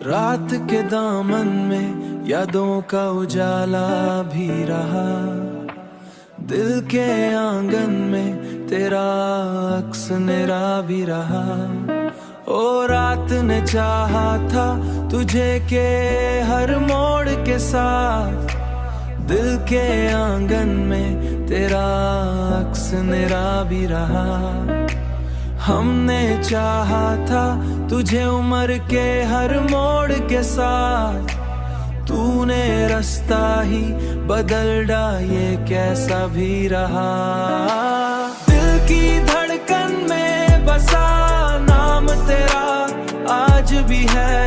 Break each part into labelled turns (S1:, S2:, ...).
S1: रात के दामन में यादों का उजाला भी रहा, दिल के आंगन में तेरा अक्स निरा भी रहा। ओ रात ने चाहा था तुझे के हर मोड़ के साथ, दिल के आंगन में तेरा अक्स निरा भी रहा। हमने चाहा था तुझे उम्र के हर मोड़ के साथ, तूने रास्ता ही बदल डाला, ये कैसा भी रहा। दिल की धड़कन में बसा नाम तेरा आज भी है,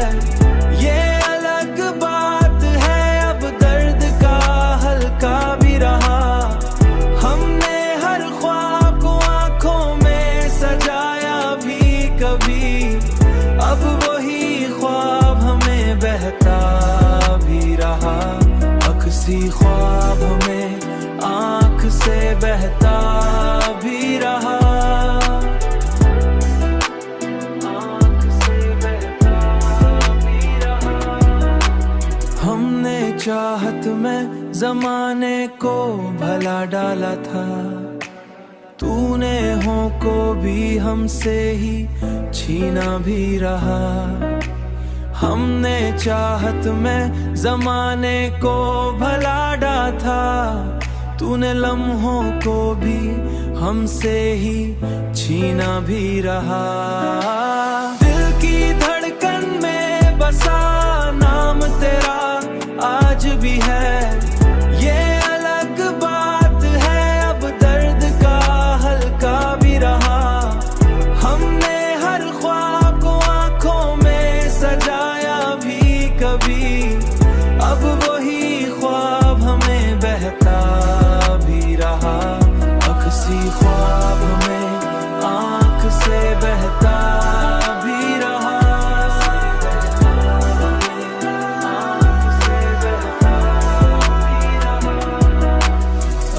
S1: ये अलग बात है अब दर्द का हल्का भी रहा। हमने हर ख्वाब को आंखों में सजाया भी कभी, अब वही ख्वाब हमें बहता भी रहा। अक्सी ख्वाब हमें आंख से बहता भी रहा, आंख से बहता भी रहा। हमने चाहत में जमाने को भला डाला था, तूने हो को भी हमसे ही छीना भी रहा। हमने चाहत में जमाने को भला डाला था, तूने लम्हों को भी हमसे ही छीना भी रहा। दिल की धड़कन में बसा नाम तेरा आज भी है, ये अलग बात है अब दर्द का हल्का भी रहा। हमने हर ख्वाब को आंखों में सजाया भी कभी, अब वही ख्वाब हमें बहता भी रहा। अक्सी ख्वाब हमें आंख से बहता भी रहा,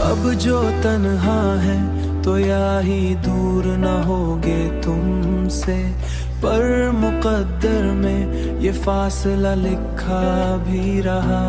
S1: अब जो तन्हा है तो या ही दूर न होगे तुमसे, पर मुकद्दर में ये फासला लिखा भी रहा।